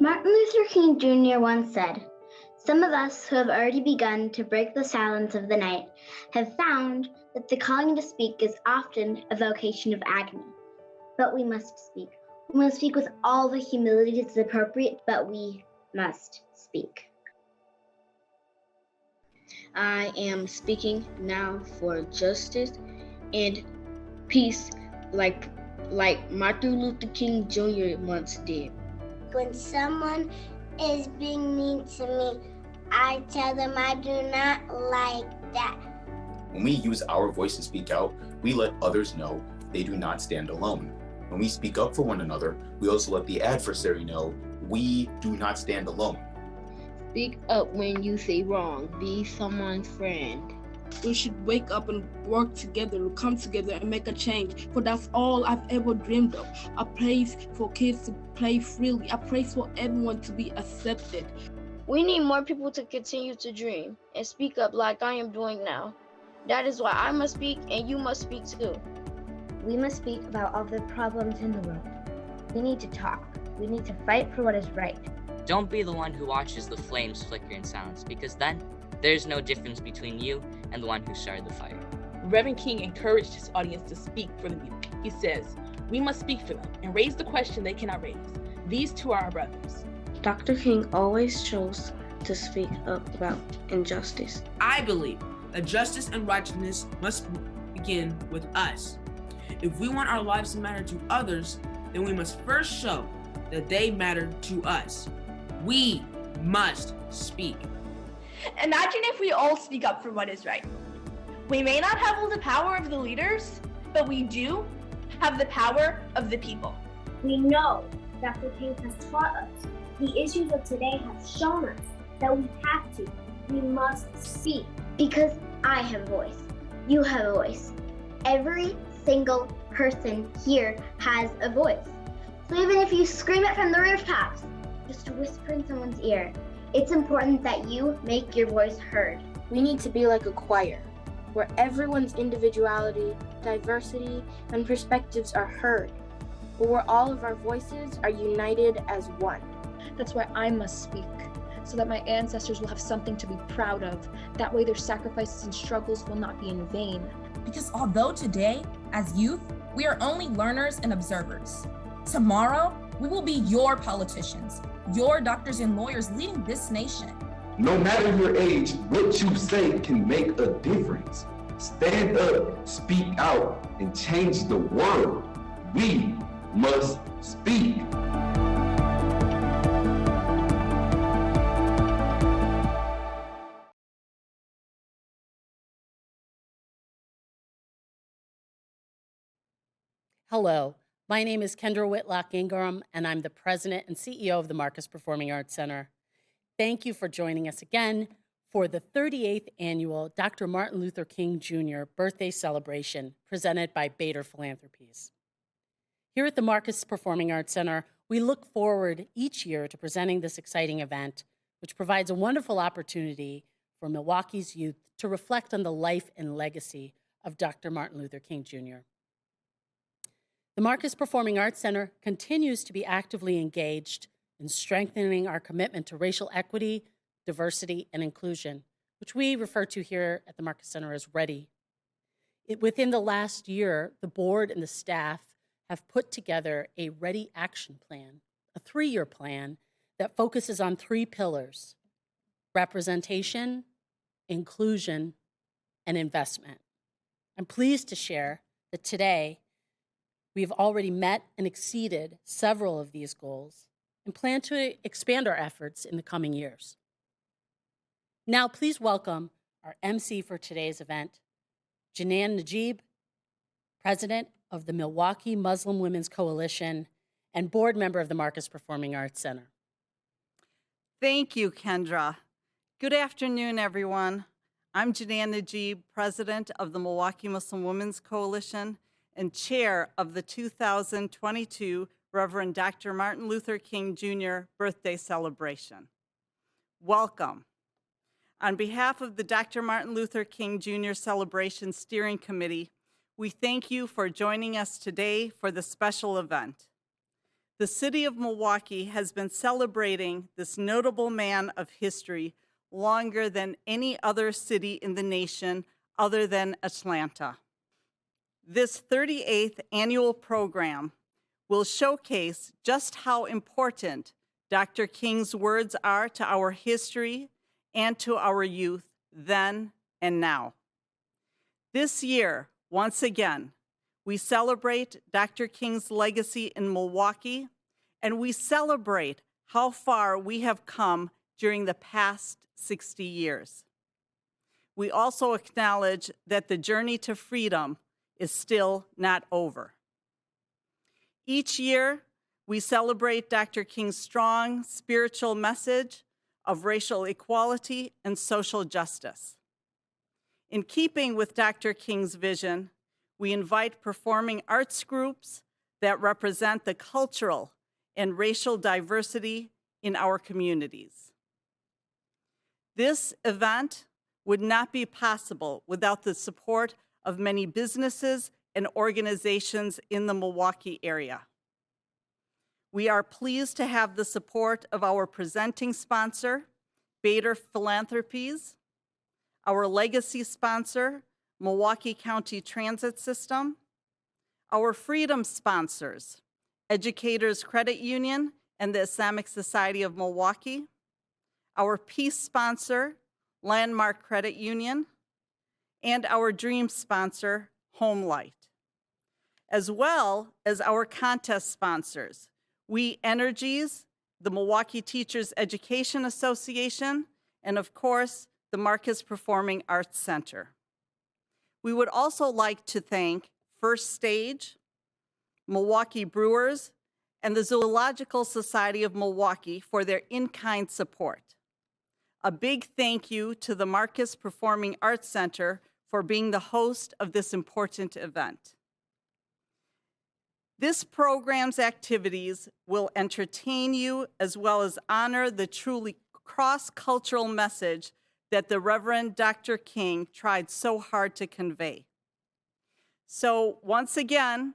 Martin Luther King Jr. once said, "Some of us who have already begun to break the silence of the night have found that the calling to speak is often a vocation of agony. But we must speak. We must speak with all the humility that's appropriate, but we must speak." I am speaking now for justice and peace like Martin Luther King Jr. once did. When someone is being mean to me, I tell them I do not like that. When we use our voice to speak out, we let others know they do not stand alone. When we speak up for one another, we also let the adversary know we do not stand alone. Speak up when you say wrong. Be someone's friend. We should wake up and work together, come together and make a change. For that's all I've ever dreamed of. A place for kids to play freely. A place for everyone to be accepted. We need more people to continue to dream and speak up like I am doing now. That is why I must speak and you must speak too. We must speak about all the problems in the world. We need to talk. We need to fight for what is right. Don't be the one who watches the flames flicker in silence, because then there's no difference between you and the one who started the fire. Reverend King encouraged his audience to speak for the people. He says, "We must speak for them and raise the question they cannot raise. These two are our brothers." Dr. King always chose to speak up about injustice. I believe that justice and righteousness must begin with us. If we want our lives to matter to others, then we must first show that they matter to us. We must speak. Imagine if we all speak up for what is right. We may not have all the power of the leaders, but we do have the power of the people. We know Dr. King has taught us. The issues of today have shown us that we have to. We must speak. Because I have a voice. You have a voice. Every single person here has a voice. So even if you scream it from the rooftops, just whisper in someone's ear, it's important that you make your voice heard. We need to be like a choir, where everyone's individuality, diversity, and perspectives are heard, but where all of our voices are united as one. That's why I must speak, so that my ancestors will have something to be proud of. That way their sacrifices and struggles will not be in vain. Because although today, as youth, we are only learners and observers, tomorrow, we will be your politicians, your doctors and lawyers leading this nation. No matter your age, what you say can make a difference. Stand up, speak out, and change the world. We must speak. Hello, my name is Kendra Whitlock Ingram, and I'm the president and CEO of the Marcus Performing Arts Center. Thank you for joining us again for the 38th annual Dr. Martin Luther King Jr. birthday celebration presented by Bader Philanthropies. Here at the Marcus Performing Arts Center, we look forward each year to presenting this exciting event, which provides a wonderful opportunity for Milwaukee's youth to reflect on the life and legacy of Dr. Martin Luther King Jr. The Marcus Performing Arts Center continues to be actively engaged in strengthening our commitment to racial equity, diversity, and inclusion, which we refer to here at the Marcus Center as READY. Within the last year, the board and the staff have put together a READY action plan, a 3-year plan that focuses on 3 pillars: representation, inclusion, and investment. I'm pleased to share that today, we have already met and exceeded several of these goals and plan to expand our efforts in the coming years. Now, please welcome our MC for today's event, Janan Najib, president of the Milwaukee Muslim Women's Coalition and board member of the Marcus Performing Arts Center. Thank you, Kendra. Good afternoon, everyone. I'm Janan Najib, president of the Milwaukee Muslim Women's Coalition and chair of the 2022 Reverend Dr. Martin Luther King Jr. birthday celebration. Welcome. On behalf of the Dr. Martin Luther King Jr. Celebration Steering Committee, we thank you for joining us today for the special event. The city of Milwaukee has been celebrating this notable man of history longer than any other city in the nation other than Atlanta. This 38th annual program will showcase just how important Dr. King's words are to our history and to our youth then and now. This year, once again, we celebrate Dr. King's legacy in Milwaukee, and we celebrate how far we have come during the past 60 years. We also acknowledge that the journey to freedom is still not over. Each year, we celebrate Dr. King's strong spiritual message of racial equality and social justice. In keeping with Dr. King's vision, we invite performing arts groups that represent the cultural and racial diversity in our communities. This event would not be possible without the support of many businesses and organizations in the Milwaukee area. We are pleased to have the support of our presenting sponsor, Bader Philanthropies, our legacy sponsor, Milwaukee County Transit System, our freedom sponsors, Educators Credit Union and the Islamic Society of Milwaukee, our peace sponsor, Landmark Credit Union, and our dream sponsor, Home Light, as well as our contest sponsors, We Energies, the Milwaukee Teachers Education Association, and of course, the Marcus Performing Arts Center. We would also like to thank First Stage, Milwaukee Brewers, and the Zoological Society of Milwaukee for their in-kind support. A big thank you to the Marcus Performing Arts Center for being the host of this important event. This program's activities will entertain you as well as honor the truly cross-cultural message that the Reverend Dr. King tried so hard to convey. So once again,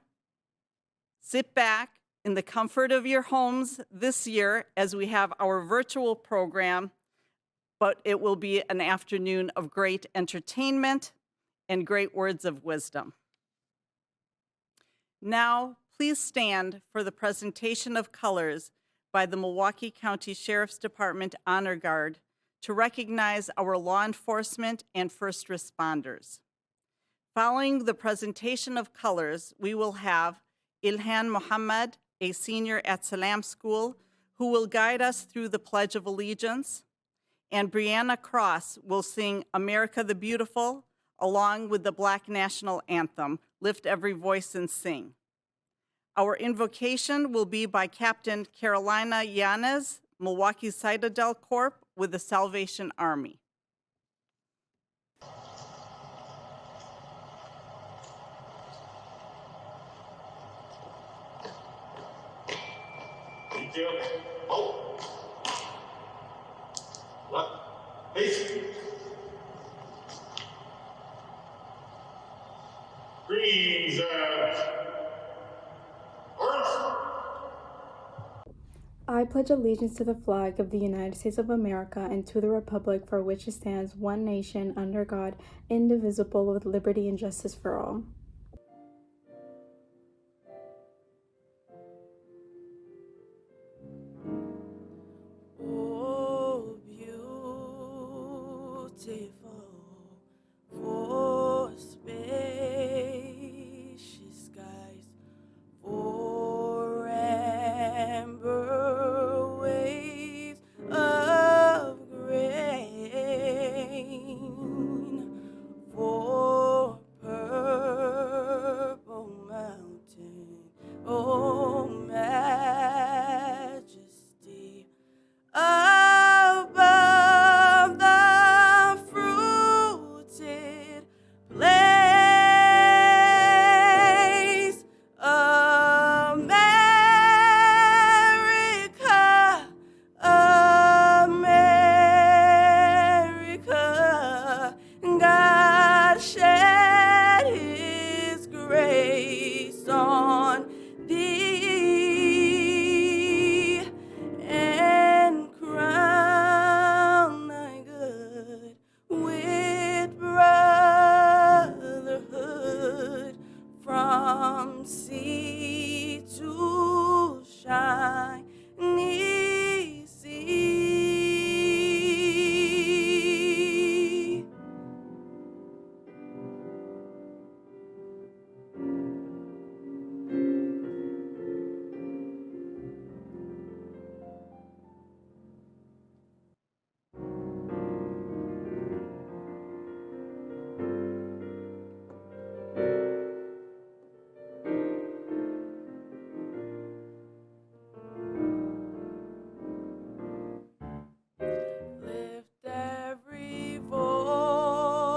sit back in the comfort of your homes this year as we have our virtual program, but it will be an afternoon of great entertainment and great words of wisdom. Now, please stand for the presentation of colors by the Milwaukee County Sheriff's Department Honor Guard to recognize our law enforcement and first responders. Following the presentation of colors, we will have Ilhan Mohammed, a senior at Salam School, who will guide us through the Pledge of Allegiance, and Briana Cross will sing America the Beautiful, along with the Black National Anthem, Lift Every Voice and Sing. Our invocation will be by Captain Carolina Yanez, Milwaukee Citadel Corp with the Salvation Army. Greens I pledge allegiance to the flag of the United States of America and to the republic for which it stands, one nation, under God, indivisible, with liberty and justice for all. Oh, beautiful for spacious skies, for amber waves of grain, for purple mountain, oh majesty, above the fruited place, America, America, God shed his grace on thee. see to shine. Lift every voice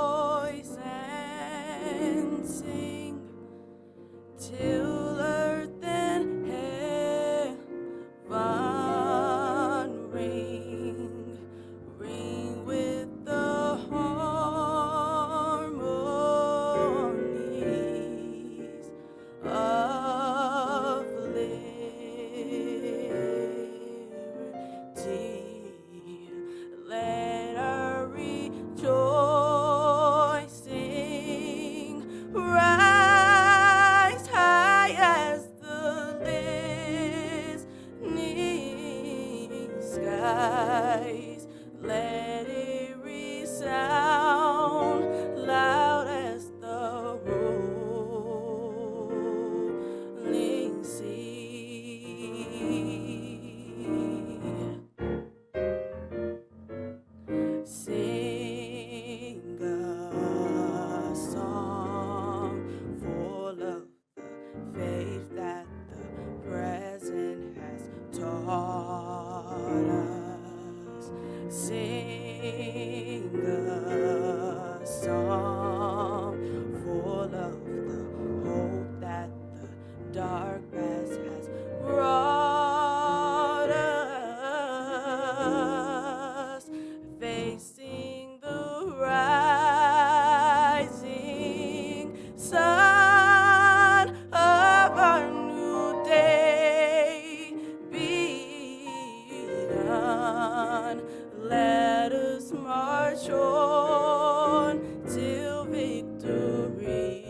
and sing till earth and heaven ring with the harmonies of liberty. Let our rejoicing rise high as the listening skies. Let it resound loud as the rolling sea. Sing a song full of the faith that the present has taught us. Sing a song full of the hope that the dark past has brought us. Facing the rising sun of our new day begun. Let us march on till victory.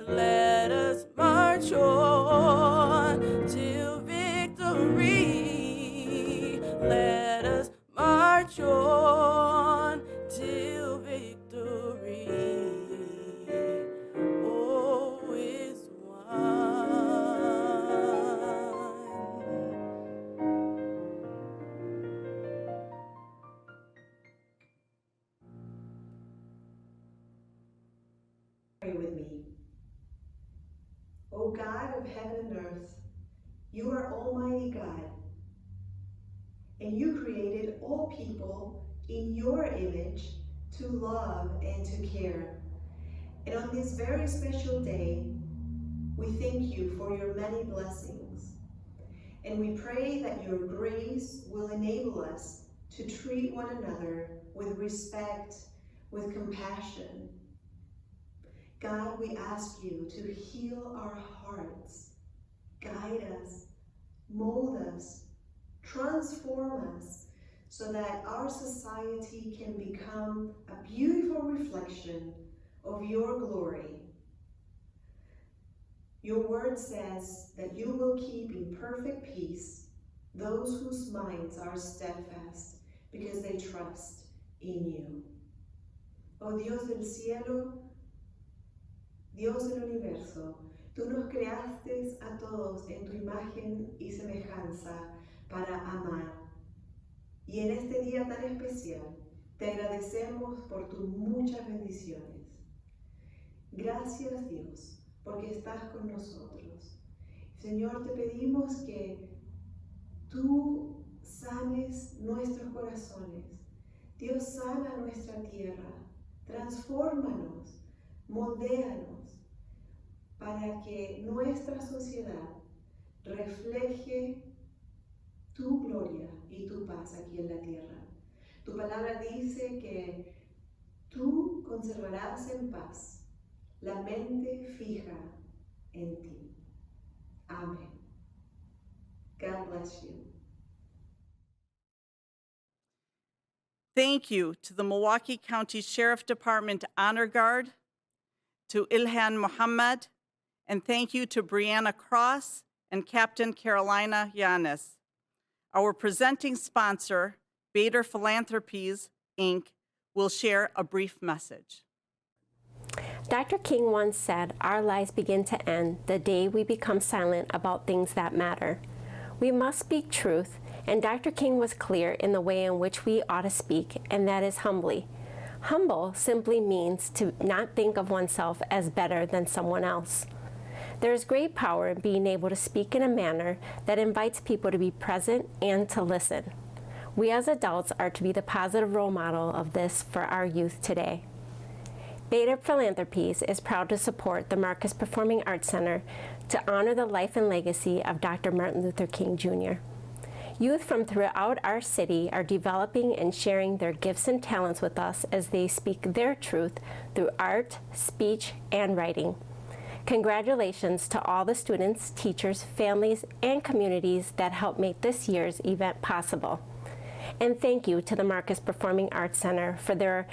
Let us march on till victory. Let us march on till victory. Oh, is Pray with me. O God of heaven and earth, you are Almighty God, and you created all people in your image to love and to care. And on this very special day, we thank you for your many blessings. And we pray that your grace will enable us to treat one another with respect, with compassion. God, we ask you to heal our hearts, guide us, mold us, transform us, so that our society can become a beautiful reflection of your glory. Your word says that you will keep in perfect peace those whose minds are steadfast because they trust in you. Oh Dios del cielo, Dios del universo, tú nos creaste a todos en tu imagen y semejanza para amar. Y en este día tan especial, te agradecemos por tus muchas bendiciones. Gracias, Dios, porque estás con nosotros. Señor, te pedimos que tú sanes nuestros corazones. Dios, sana nuestra tierra. Transfórmanos, moldéanos, para que nuestra sociedad refleje tu gloria y tu paz aquí en la tierra. Tu palabra dice que tú conservarás en paz la mente fija en ti. Amen. God bless you. Thank you to the Milwaukee County Sheriff Department Honor Guard, to Ilhan Muhammad, And thank you to Briana Cross and Captain Carolina Yanis. Our presenting sponsor, Bader Philanthropies, Inc., will share a brief message. Dr. King once said, "Our lives begin to end the day we become silent about things that matter." We must speak truth, and Dr. King was clear in the way in which we ought to speak, and that is humbly. Humble simply means to not think of oneself as better than someone else. There is great power in being able to speak in a manner that invites people to be present and to listen. We as adults are to be the positive role model of this for our youth today. Beta Philanthropies is proud to support the Marcus Performing Arts Center to honor the life and legacy of Dr. Martin Luther King Jr. Youth from throughout our city are developing and sharing their gifts and talents with us as they speak their truth through art, speech, and writing. Congratulations to all the students, teachers, families, and communities that helped make this year's event possible. And thank you to the Marcus Performing Arts Center for their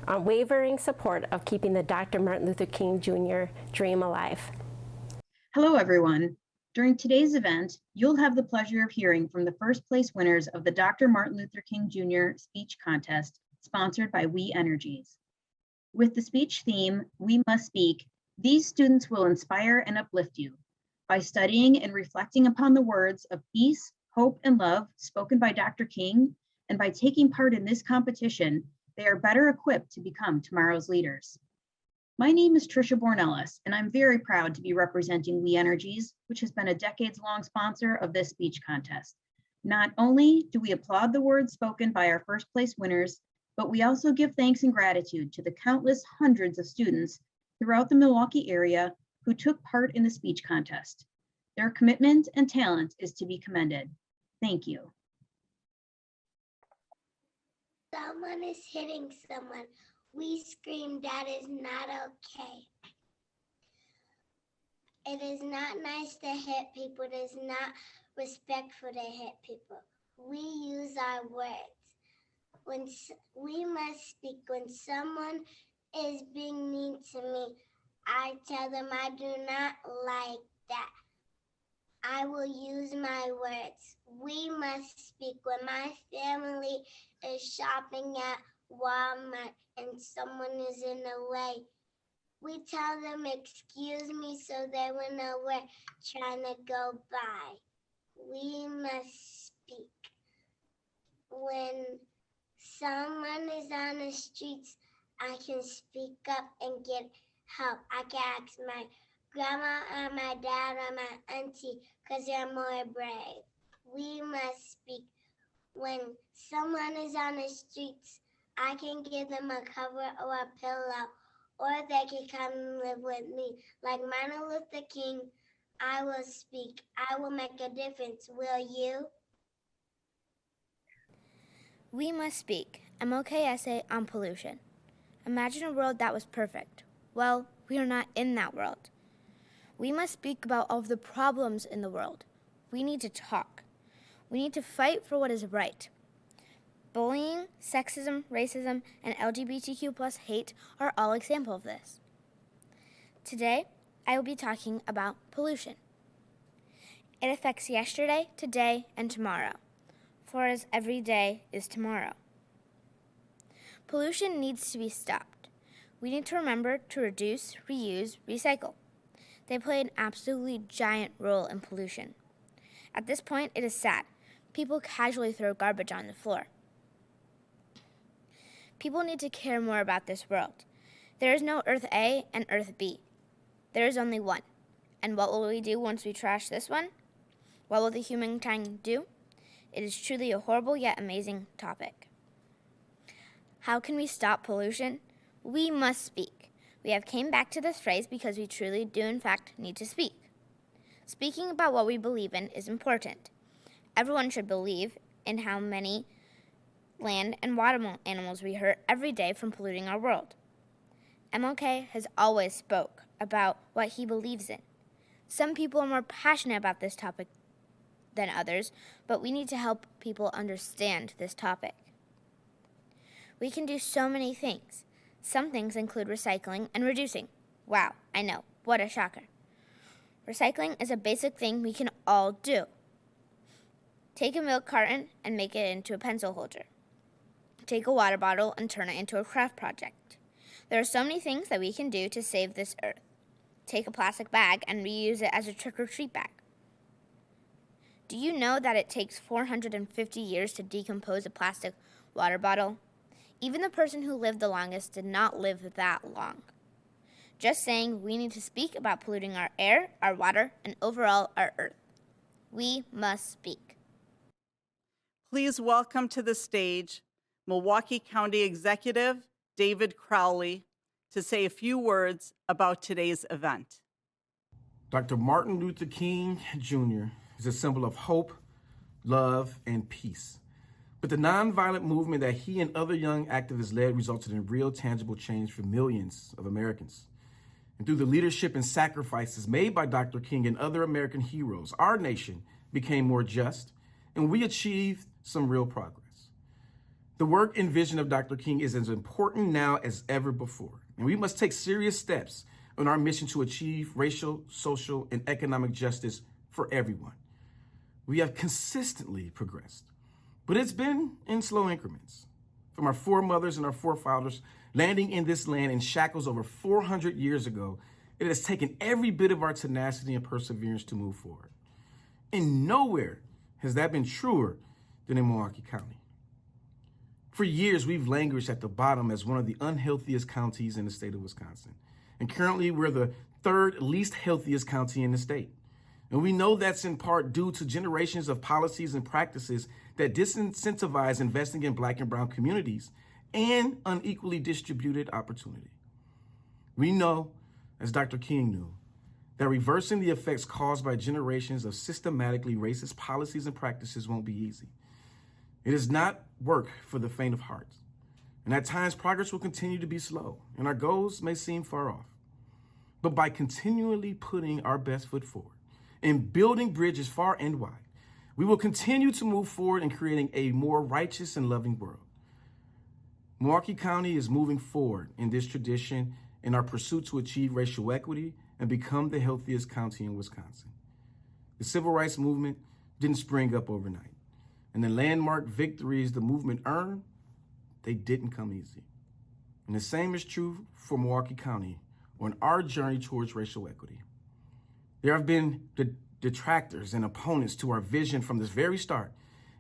unwavering support of keeping the Dr. Martin Luther King Jr. dream alive. Hello, everyone. During today's event, you'll have the pleasure of hearing from the first place winners of the Dr. Martin Luther King Jr. speech contest, sponsored by We Energies. With the speech theme, We Must Speak, these students will inspire and uplift you. By studying and reflecting upon the words of peace, hope, and love spoken by Dr. King, and by taking part in this competition, they are better equipped to become tomorrow's leaders. My name is Trisha Bornellis, and I'm very proud to be representing We Energies, which has been a decades-long sponsor of this speech contest. Not only do we applaud the words spoken by our first place winners, but we also give thanks and gratitude to the countless hundreds of students throughout the Milwaukee area who took part in the speech contest. Their commitment and talent is to be commended. Thank you. Someone is hitting someone. We scream, that is not okay. It is not nice to hit people. It is not respectful to hit people. We use our words. We must speak. When someone is being mean to me, I tell them I do not like that. I will use my words. We must speak. When my family is shopping at Walmart and someone is in the way, we tell them, excuse me, so they will know we're trying to go by. We must speak. When someone is on the streets, I can speak up and get help. I can ask my grandma or my dad or my auntie because they're more brave. We must speak. When someone is on the streets, I can give them a cover or a pillow, or they can come and live with me. Like Martin Luther King, I will speak. I will make a difference. Will you? We must speak. MLK essay on pollution. Imagine a world that was perfect. Well, we are not in that world. We must speak about all of the problems in the world. We need to talk. We need to fight for what is right. Bullying, sexism, racism, and LGBTQ+ hate are all examples of this. Today, I will be talking about pollution. It affects yesterday, today, and tomorrow, for as every day is tomorrow. Pollution needs to be stopped. We need to remember to reduce, reuse, recycle. They play an absolutely giant role in pollution. At this point, it is sad. People casually throw garbage on the floor. People need to care more about this world. There is no Earth A and Earth B. There is only one. And what will we do once we trash this one? What will the humankind do? It is truly a horrible yet amazing topic. How can we stop pollution? We must speak. We have came back to this phrase because we truly do in fact need to speak. Speaking about what we believe in is important. Everyone should believe in how many land and water animals we hurt every day from polluting our world. MLK has always spoke about what he believes in. Some people are more passionate about this topic than others, but we need to help people understand this topic. We can do so many things. Some things include recycling and reducing. Wow, I know, what a shocker. Recycling is a basic thing we can all do. Take a milk carton and make it into a pencil holder. Take a water bottle and turn it into a craft project. There are so many things that we can do to save this earth. Take a plastic bag and reuse it as a trick-or-treat bag. Do you know that it takes 450 years to decompose a plastic water bottle? Even the person who lived the longest did not live that long. Just saying, we need to speak about polluting our air, our water, and overall our earth. We must speak. Please welcome to the stage Milwaukee County Executive David Crowley to say a few words about today's event. Dr. Martin Luther King Jr. is a symbol of hope, love, and peace. But the nonviolent movement that he and other young activists led resulted in real tangible change for millions of Americans. And through the leadership and sacrifices made by Dr. King and other American heroes, our nation became more just, and we achieved some real progress. The work and vision of Dr. King is as important now as ever before, and we must take serious steps on our mission to achieve racial, social, and economic justice for everyone. We have consistently progressed, but it's been in slow increments. From our foremothers and our forefathers landing in this land in shackles over 400 years ago, it has taken every bit of our tenacity and perseverance to move forward. And nowhere has that been truer than in Milwaukee County. For years, we've languished at the bottom as one of the unhealthiest counties in the state of Wisconsin. And currently, we're the third least healthiest county in the state. And we know that's in part due to generations of policies and practices that disincentivize investing in Black and brown communities and unequally distributed opportunity. We know, as Dr. King knew, that reversing the effects caused by generations of systematically racist policies and practices won't be easy. It is not work for the faint of heart. And at times, progress will continue to be slow, and our goals may seem far off. But by continually putting our best foot forward and building bridges far and wide, we will continue to move forward in creating a more righteous and loving world. Milwaukee County is moving forward in this tradition in our pursuit to achieve racial equity and become the healthiest county in Wisconsin. The civil rights movement didn't spring up overnight, and the landmark victories the movement earned, they didn't come easy. And the same is true for Milwaukee County on our journey towards racial equity. There have been detractors and opponents to our vision from this very start,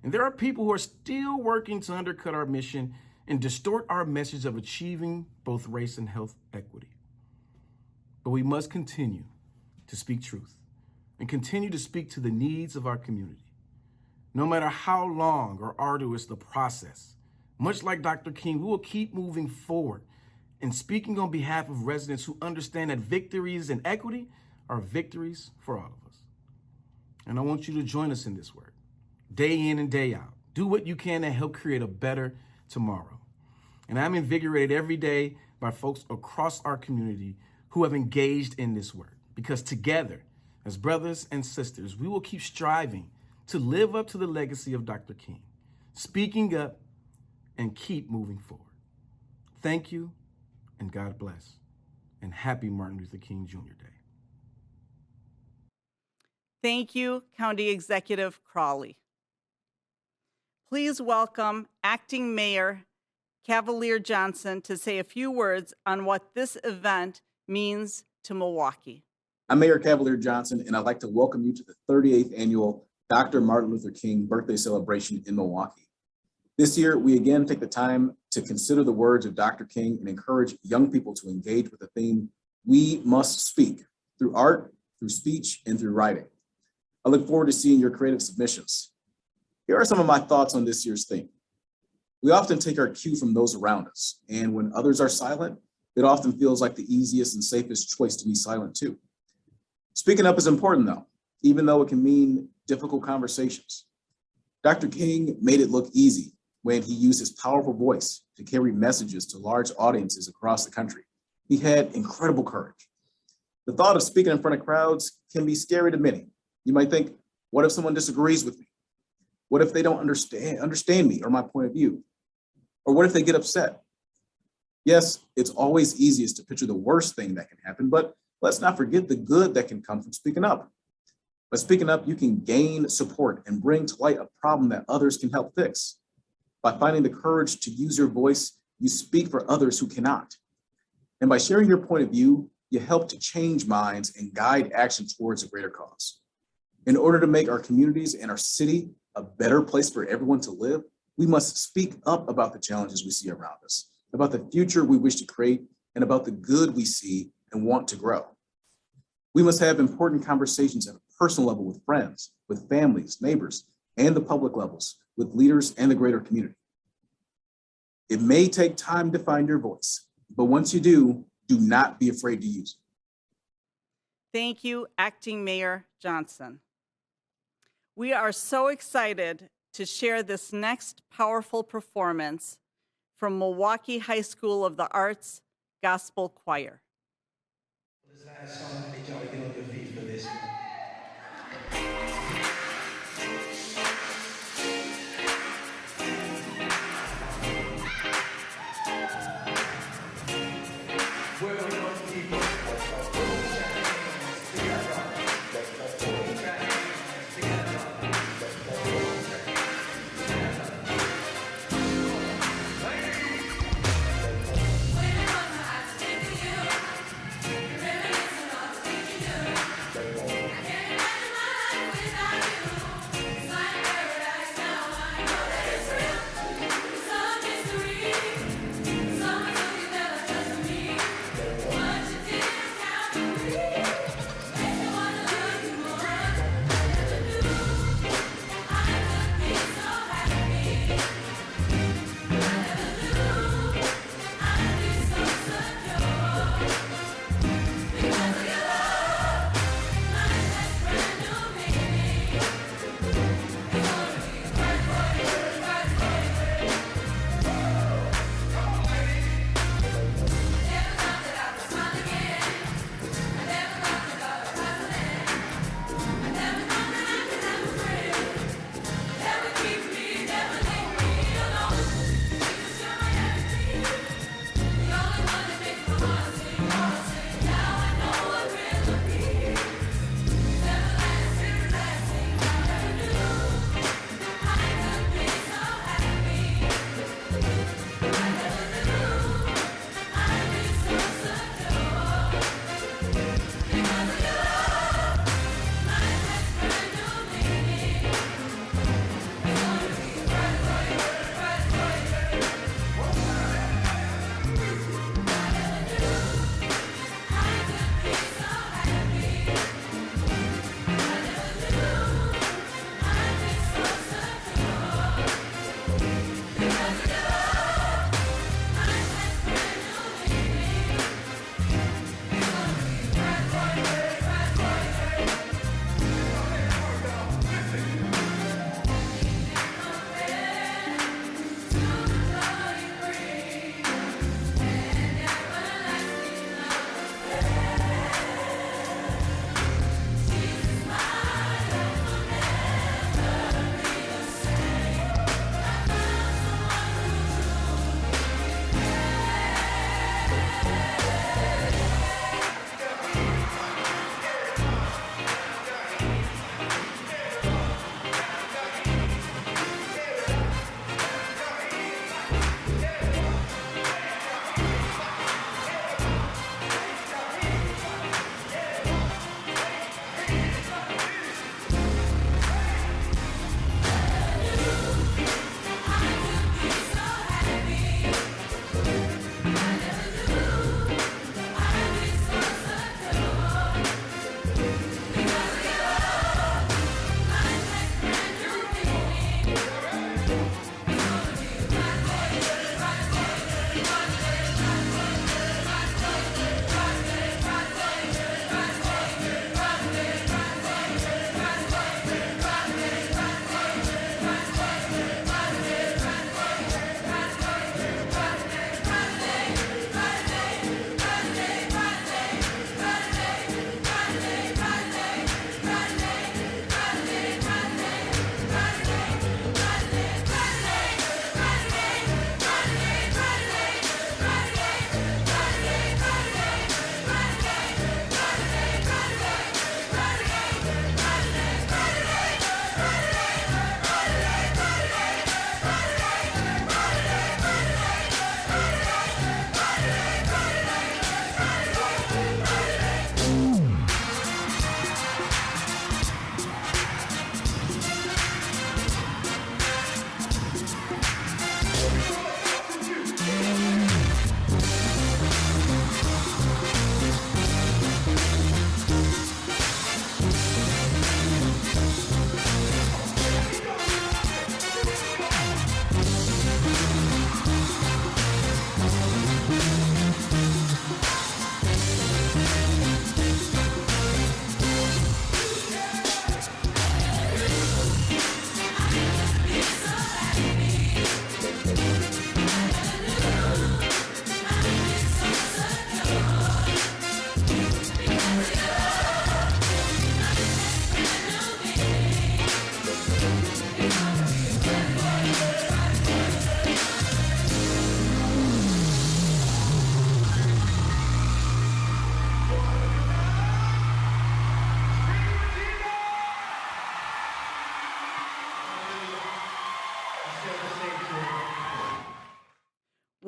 and there are people who are still working to undercut our mission and distort our message of achieving both race and health equity. But we must continue to speak truth and continue to speak to the needs of our community. No matter how long or arduous the process, much like Dr. King, we will keep moving forward and speaking on behalf of residents who understand that victories in equity are victories for all of us. And I want you to join us in this work, day in and day out. Do what you can to help create a better tomorrow. And I'm invigorated every day by folks across our community who have engaged in this work, because together, as brothers and sisters, we will keep striving to live up to the legacy of Dr. King, speaking up and keep moving forward. Thank you, and God bless, and happy Martin Luther King Jr. Day. Thank you, County Executive Crowley. Please welcome Acting Mayor Cavalier Johnson to say a few words on what this event means to Milwaukee. I'm Mayor Cavalier Johnson, and I'd like to welcome you to the 38th annual Dr. Martin Luther King birthday celebration in Milwaukee. This year, we again take the time to consider the words of Dr. King and encourage young people to engage with the theme, "We must speak," through art, through speech, and through writing. I look forward to seeing your creative submissions. Here are some of my thoughts on this year's theme. We often take our cue from those around us, and when others are silent, it often feels like the easiest and safest choice to be silent too. Speaking up is important though, even though it can mean difficult conversations. Dr. King made it look easy when he used his powerful voice to carry messages to large audiences across the country. He had incredible courage. The thought of speaking in front of crowds can be scary to many. You might think, what if someone disagrees with me? What if they don't understand me or my point of view? Or what if they get upset? Yes, it's always easiest to picture the worst thing that can happen, but Let's not forget the good that can come from speaking up. By speaking up, you can gain support and bring to light a problem that others can help fix. By finding the courage to use your voice, you speak for others who cannot. And by sharing your point of view, you help to change minds and guide action towards a greater cause. In order to make our communities and our city a better place for everyone to live, we must speak up about the challenges we see around us, about the future we wish to create, and about the good we see and want to grow. We must have important conversations at a personal level with friends, with families, neighbors, and the public levels, with leaders and the greater community. It may take time to find your voice, but once you do not be afraid to use it. Thank you, Acting Mayor Johnson. We are so excited to share this next powerful performance from Milwaukee High School of the Arts Gospel Choir. This last song, I need y'all to get on your feet for this.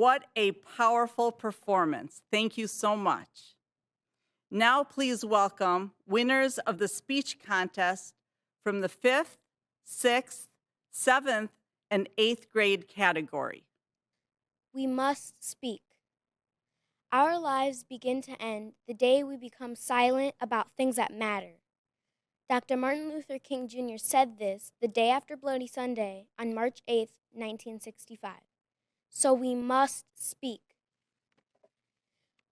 What a powerful performance. Thank you so much. Now please welcome winners of the speech contest from the 5th, 6th, 7th, and 8th grade category. We must speak. Our lives begin to end the day we become silent about things that matter. Dr. Martin Luther King Jr. said this the day after Bloody Sunday on March 8, 1965. So we must speak.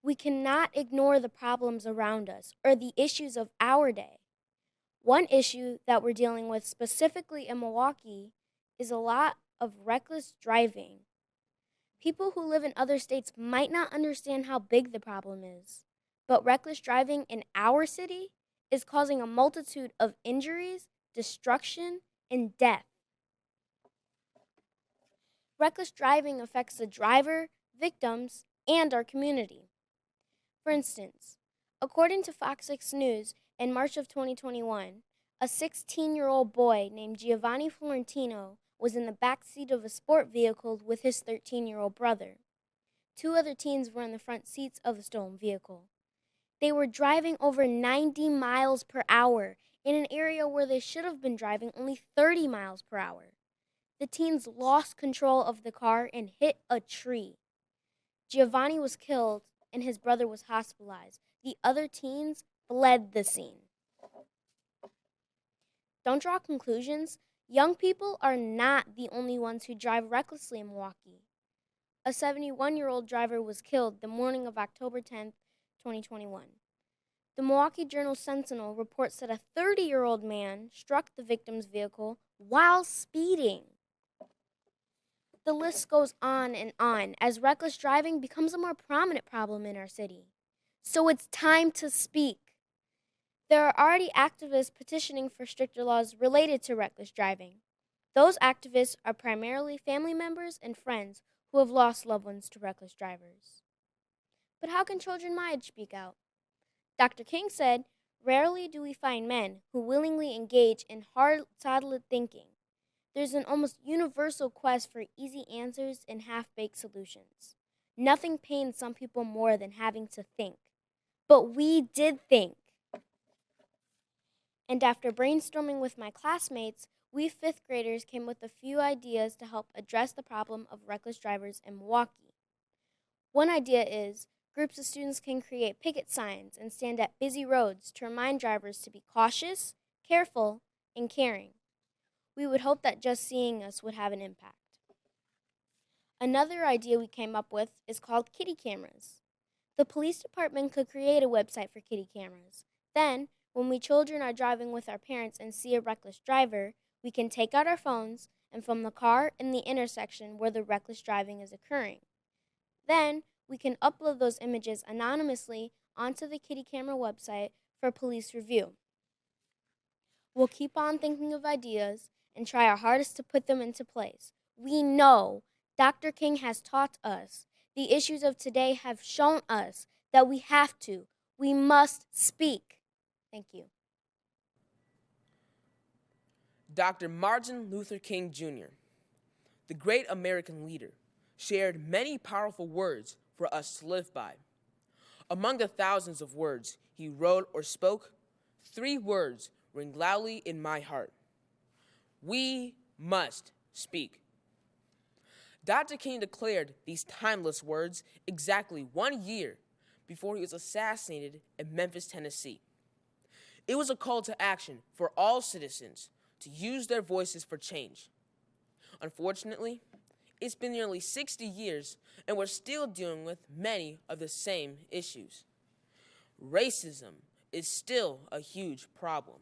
We cannot ignore the problems around us or the issues of our day. One issue that we're dealing with specifically in Milwaukee is a lot of reckless driving. People who live in other states might not understand how big the problem is, but reckless driving in our city is causing a multitude of injuries, destruction, and death. Reckless driving affects the driver, victims, and our community. For instance, according to Fox 6 News, in March of 2021, a 16-year-old boy named Giovanni Florentino was in the back seat of a sport vehicle with his 13-year-old brother. 2 other teens were in the front seats of the stolen vehicle. They were driving over 90 miles per hour in an area where they should have been driving only 30 miles per hour. The teens lost control of the car and hit a tree. Giovanni was killed and his brother was hospitalized. The other teens fled the scene. Don't draw conclusions. Young people are not the only ones who drive recklessly in Milwaukee. A 71-year-old driver was killed the morning of October 10, 2021. The Milwaukee Journal-Sentinel reports that a 30-year-old man struck the victim's vehicle while speeding. The list goes on as reckless driving becomes a more prominent problem in our city. So it's time to speak. There are already activists petitioning for stricter laws related to reckless driving. Those activists are primarily family members and friends who have lost loved ones to reckless drivers. But how can children my age speak out? Dr. King said, "Rarely do we find men who willingly engage in hard-sided thinking. There's an almost universal quest for easy answers and half-baked solutions. Nothing pains some people more than having to think. But we did think. And after brainstorming with my classmates, we 5th graders came with a few ideas to help address the problem of reckless drivers in Milwaukee. One idea is groups of students can create picket signs and stand at busy roads to remind drivers to be cautious, careful, and caring. We would hope that just seeing us would have an impact. Another idea we came up with is called kitty cameras. The police department could create a website for kitty cameras. Then, when we children are driving with our parents and see a reckless driver, we can take out our phones and film the car in the intersection where the reckless driving is occurring. Then, we can upload those images anonymously onto the kitty camera website for police review. We'll keep on thinking of ideas and try our hardest to put them into place. We know Dr. King has taught us. The issues of today have shown us that we have to. We must speak. Thank you. Dr. Martin Luther King Jr., the great American leader, shared many powerful words for us to live by. Among the thousands of words he wrote or spoke, 3 words ring loudly in my heart. We must speak. Dr. King declared these timeless words exactly 1 year before he was assassinated in Memphis, Tennessee. It was a call to action for all citizens to use their voices for change. Unfortunately, it's been nearly 60 years and we're still dealing with many of the same issues. Racism is still a huge problem.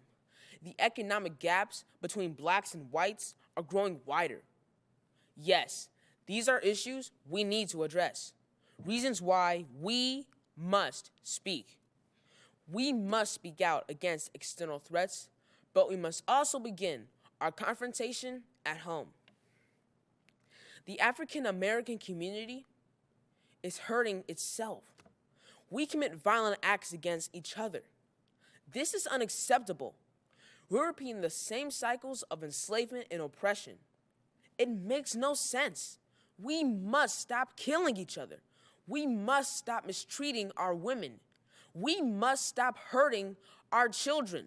The economic gaps between blacks and whites are growing wider. Yes, these are issues we need to address. Reasons why we must speak. We must speak out against external threats, but we must also begin our confrontation at home. The African American community is hurting itself. We commit violent acts against each other. This is unacceptable. We're repeating the same cycles of enslavement and oppression. It makes no sense. We must stop killing each other. We must stop mistreating our women. We must stop hurting our children.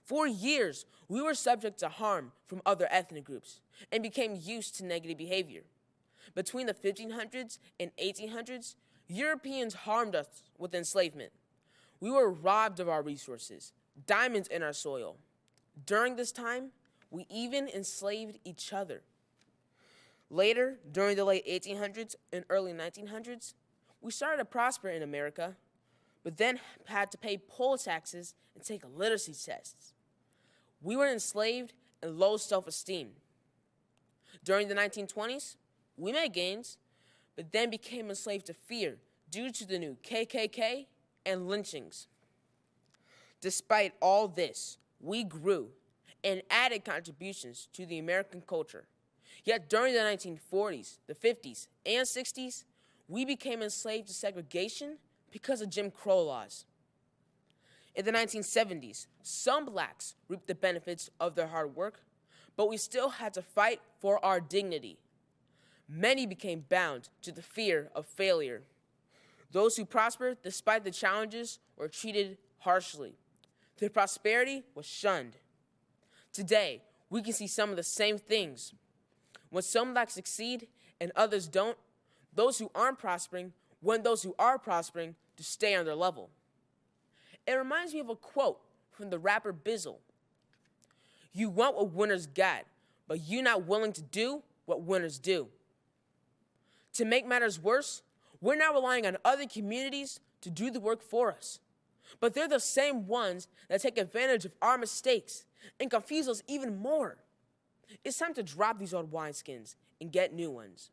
For years, we were subject to harm from other ethnic groups and became used to negative behavior. Between the 1500s and 1800s, Europeans harmed us with enslavement. We were robbed of our resources, diamonds in our soil. During this time, we even enslaved each other. Later, during the late 1800s and early 1900s, we started to prosper in America, but then had to pay poll taxes and take literacy tests. We were enslaved and low self-esteem. During the 1920s, we made gains, but then became enslaved to fear due to the new KKK and lynchings. Despite all this, we grew and added contributions to the American culture. Yet during the 1940s, the 50s, and 60s, we became enslaved to segregation because of Jim Crow laws. In the 1970s, some blacks reaped the benefits of their hard work, but we still had to fight for our dignity. Many became bound to the fear of failure. Those who prospered despite the challenges were treated harshly. Their prosperity was shunned. Today, we can see some of the same things. When some blacks succeed and others don't, those who aren't prospering want those who are prospering to stay on their level. It reminds me of a quote from the rapper Bizzle. You want what winners got, but you're not willing to do what winners do. To make matters worse, we're now relying on other communities to do the work for us. But they're the same ones that take advantage of our mistakes and confuse us even more. It's time to drop these old wineskins and get new ones.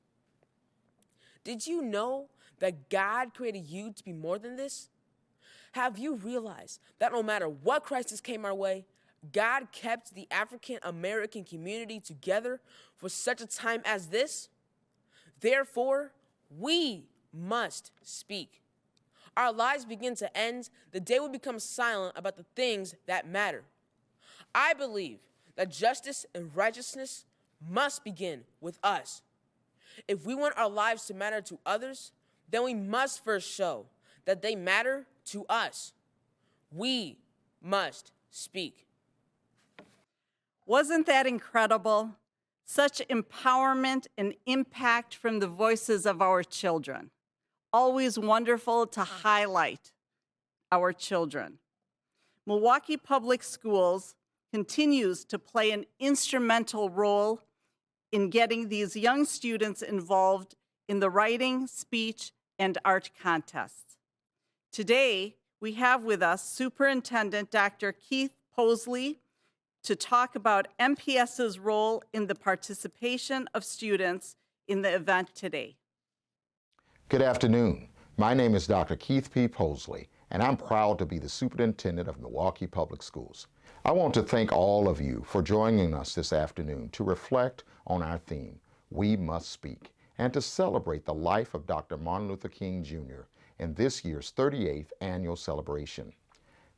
Did you know that God created you to be more than this? Have you realized that no matter what crisis came our way, God kept the African American community together for such a time as this? Therefore, we must speak. Our lives begin to end the day we become silent about the things that matter. I believe that justice and righteousness must begin with us. If we want our lives to matter to others, then we must first show that they matter to us. We must speak. Wasn't that incredible? Such empowerment and impact from the voices of our children. Always wonderful to highlight our children. Milwaukee Public Schools continues to play an instrumental role in getting these young students involved in the writing, speech, and art contests. Today, we have with us Superintendent Dr. Keith Posley to talk about MPS's role in the participation of students in the event today. Good afternoon. My name is Dr. Keith P. Posley, and I'm proud to be the Superintendent of Milwaukee Public Schools. I want to thank all of you for joining us this afternoon to reflect on our theme, We Must Speak, and to celebrate the life of Dr. Martin Luther King Jr. in this year's 38th annual celebration.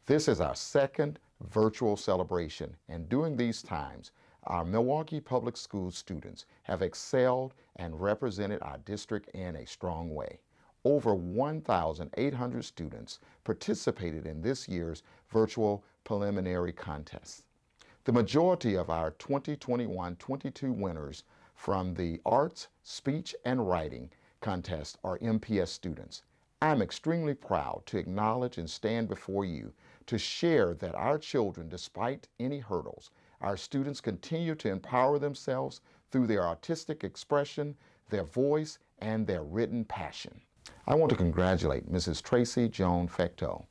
This is our second virtual celebration, and during these times, our Milwaukee Public Schools students have excelled and represented our district in a strong way. Over 1,800 students participated in this year's virtual preliminary contest. The majority of our 2021-22 winners from the Arts, Speech, and Writing contest are MPS students. I'm extremely proud to acknowledge and stand before you to share that our children, despite any hurdles, our students continue to empower themselves through their artistic expression, their voice, and their written passion. I want to congratulate Mrs. Tracy Joan Fecteau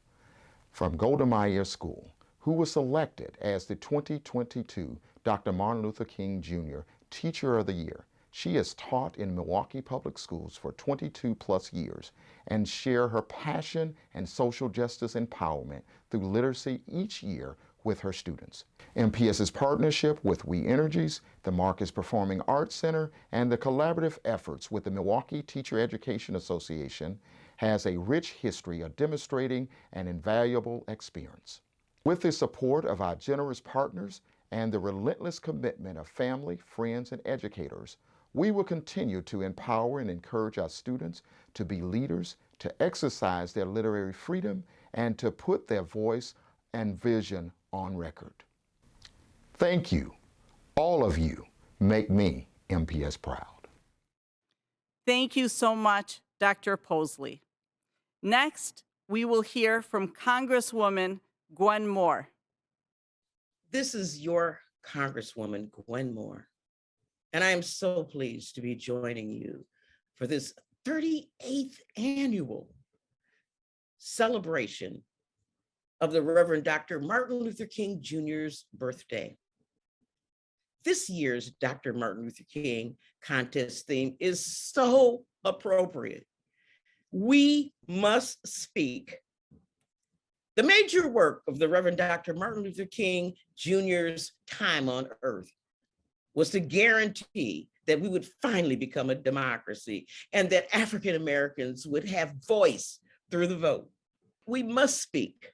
from Golda Meir School, who was selected as the 2022 Dr. Martin Luther King Jr. Teacher of the Year. She has taught in Milwaukee Public Schools for 22 plus years and share her passion and social justice empowerment through literacy each year with her students. MPS's partnership with We Energies, the Marcus Performing Arts Center, and the collaborative efforts with the Milwaukee Teacher Education Association has a rich history of demonstrating an invaluable experience. With the support of our generous partners and the relentless commitment of family, friends, and educators, We will continue to empower and encourage our students to be leaders, to exercise their literary freedom, and to put their voice and vision on record. Thank you. All of you make me MPS proud. Thank you so much, Dr. Posley. Next, we will hear from Congresswoman Gwen Moore. This is your Congresswoman Gwen Moore, and I am so pleased to be joining you for this 38th annual celebration of the Reverend Dr. Martin Luther King Jr.'s birthday. This year's Dr. Martin Luther King contest theme is so appropriate. We must speak. The major work of the Reverend Dr. Martin Luther King Jr.'s time on earth was to guarantee that we would finally become a democracy and that African Americans would have voice through the vote. We must speak.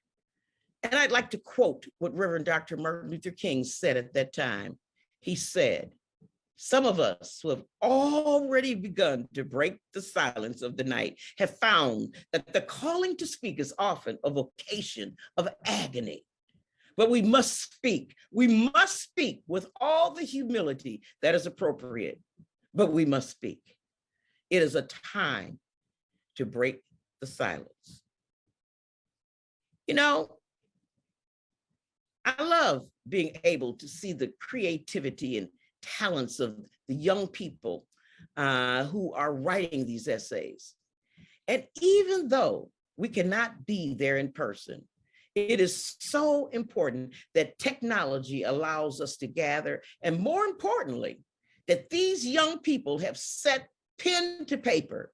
And I'd like to quote what Reverend Dr. Martin Luther King said at that time. He said, "Some of us who have already begun to break the silence of the night have found that the calling to speak is often a vocation of agony. But we must speak. We must speak with all the humility that is appropriate, but we must speak. It is a time to break the silence." You know, I love being able to see the creativity and talents of the young people who are writing these essays. And even though we cannot be there in person, it is so important that technology allows us to gather, and more importantly, that these young people have set pen to paper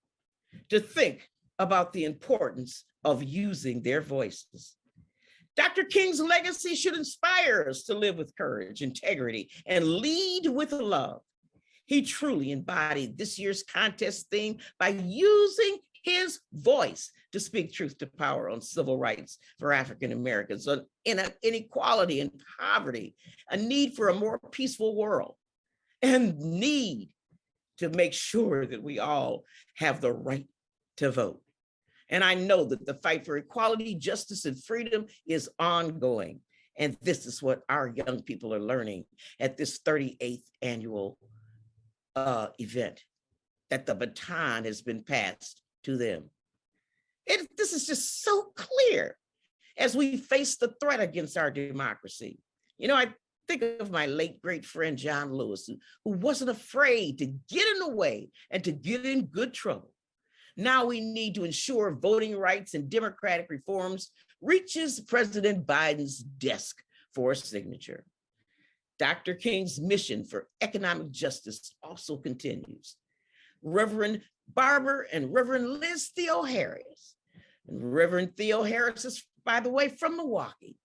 to think about the importance of using their voices. Dr. King's legacy should inspire us to live with courage, integrity, and lead with love. He truly embodied this year's contest theme by using his voice to speak truth to power on civil rights for African Americans, on inequality and poverty, a need for a more peaceful world, and need to make sure that we all have the right to vote. And I know that the fight for equality, justice, and freedom is ongoing. And this is what our young people are learning at this 38th annual event, that the baton has been passed to them. This is just so clear as we face the threat against our democracy. You know, I think of my late great friend, John Lewis, who wasn't afraid to get in the way and to get in good trouble. Now we need to ensure voting rights and democratic reforms reaches President Biden's desk for a signature. Dr. King's mission for economic justice also continues. Reverend Barber and Reverend Liz Theo Harris. And Reverend Theo Harris is, by the way, from Milwaukee.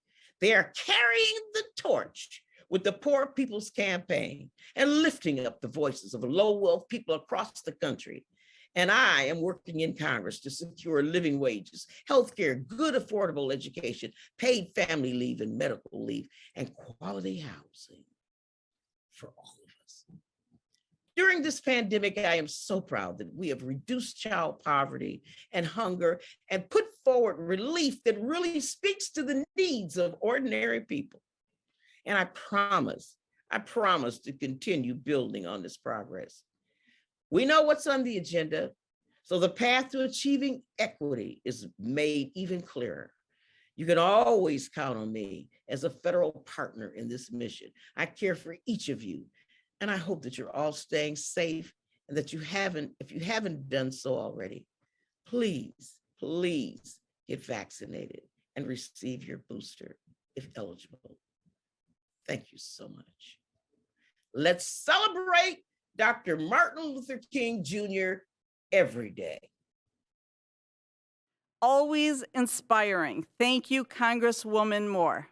They are carrying the torch with the Poor People's Campaign and lifting up the voices of low-wealth people across the country. And I am working in Congress to secure living wages, healthcare, good affordable education, paid family leave and medical leave, and quality housing for all of us. During this pandemic, I am so proud that we have reduced child poverty and hunger and put forward relief that really speaks to the needs of ordinary people. And I promise to continue building on this progress. We know what's on the agenda, so the path to achieving equity is made even clearer. You can always count on me as a federal partner in this mission. I care for each of you, and I hope that you're all staying safe and that if you haven't done so already, please get vaccinated and receive your booster if eligible. Thank you so much. Let's celebrate Dr. Martin Luther King Jr. every day. Always inspiring. Thank you, Congresswoman Moore.